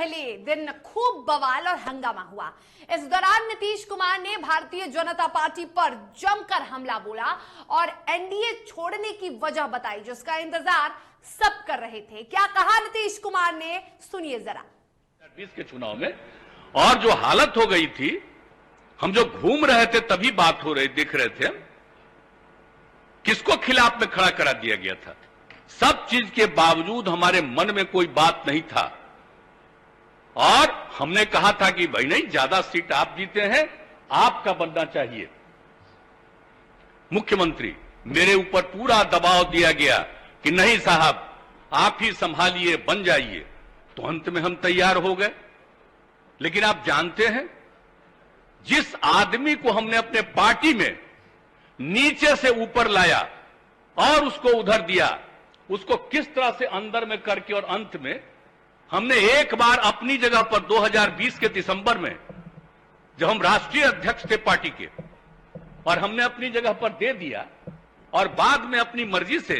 पहले दिन खूब बवाल और हंगामा हुआ। इस दौरान नीतीश कुमार ने भारतीय जनता पार्टी पर जमकर हमला बोला और एनडीए छोड़ने की वजह बताई, जिसका इंतजार सब कर रहे थे। क्या कहा नीतीश कुमार ने, सुनिए जरा। 2020 के चुनाव में और जो हालत हो गई थी, हम जो घूम रहे थे तभी बात हो रही, दिख रहे थे, किसको खिलाफ में खड़ा करा दिया गया था। सब चीज के बावजूद हमारे मन में कोई बात नहीं था और हमने कहा था कि भाई नहीं, ज्यादा सीट आप जीते हैं, आपका बनना चाहिए मुख्यमंत्री। मेरे ऊपर पूरा दबाव दिया गया कि नहीं साहब, आप ही संभालिए, बन जाइए। तो अंत में हम तैयार हो गए। लेकिन आप जानते हैं, जिस आदमी को हमने अपने पार्टी में नीचे से ऊपर लाया और उसको उधर दिया, उसको किस तरह से अंदर में करके और अंत में हमने एक बार अपनी जगह पर 2020 के दिसंबर में, जब हम राष्ट्रीय अध्यक्ष थे पार्टी के, और हमने अपनी जगह पर दे दिया और बाद में अपनी मर्जी से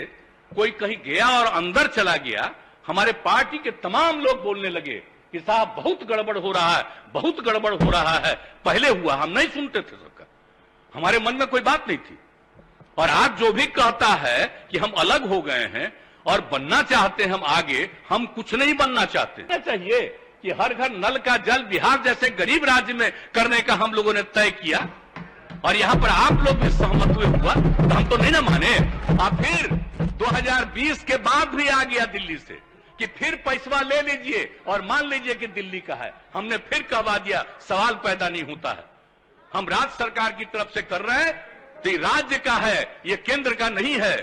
कोई कहीं गया और अंदर चला गया, हमारे पार्टी के तमाम लोग बोलने लगे कि साहब बहुत गड़बड़ हो रहा है, बहुत गड़बड़ हो रहा है। पहले हुआ, हम नहीं सुनते थे सबका, हमारे मन में कोई बात नहीं थी। और आज जो भी कहता है कि हम अलग हो गए हैं और बनना चाहते हैं हम आगे, हम कुछ नहीं बनना चाहते। चाहिए कि हर घर नल का जल बिहार जैसे गरीब राज्य में करने का हम लोगों ने तय किया और यहां पर आप लोग भी सहमत हुए हुआ, तो हम तो नहीं ना माने। अब फिर 2020 के बाद भी आ गया दिल्ली से कि फिर पैसा ले लीजिए और मान लीजिए कि दिल्ली का है। हमने फिर कहवा दिया, सवाल पैदा नहीं होता है। हम राज्य सरकार की तरफ से कर रहे हैं तो ये राज्य का है, ये केंद्र का नहीं है।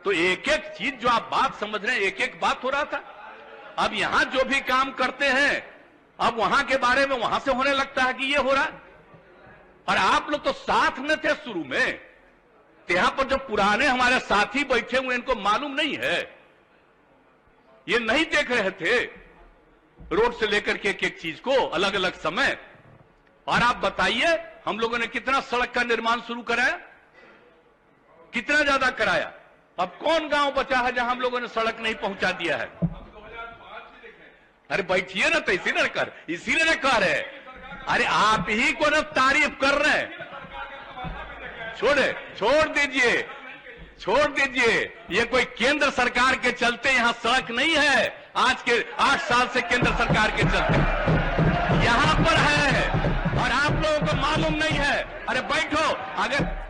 तो एक एक चीज जो आप बात समझ रहे हैं, एक एक बात हो रहा था। अब यहां जो भी काम करते हैं, अब वहां के बारे में वहां से होने लगता है कि ये हो रहा है। और आप लोग तो साथ में थे शुरू में, तो यहां पर जो पुराने हमारे साथी बैठे हुए, इनको मालूम नहीं है, ये नहीं देख रहे थे रोड से लेकर के एक एक चीज को अलग अलग समय। और आप बताइए, हम लोगों ने कितना सड़क का निर्माण शुरू कराया, कितना ज्यादा कराया। अब कौन गांव बचा है जहां हम लोगों ने सड़क नहीं पहुंचा दिया है? अरे बैठिए ना, तो इसीलिए ना कह रहे। अरे आप ही को ना तारीफ कर रहे हैं। छोड़ दीजिए। ये कोई केंद्र सरकार के चलते यहां सड़क नहीं है, आज के 8 साल से केंद्र सरकार के चलते यहां पर है और आप लोगों को मालूम नहीं है। अरे बैठो, अगर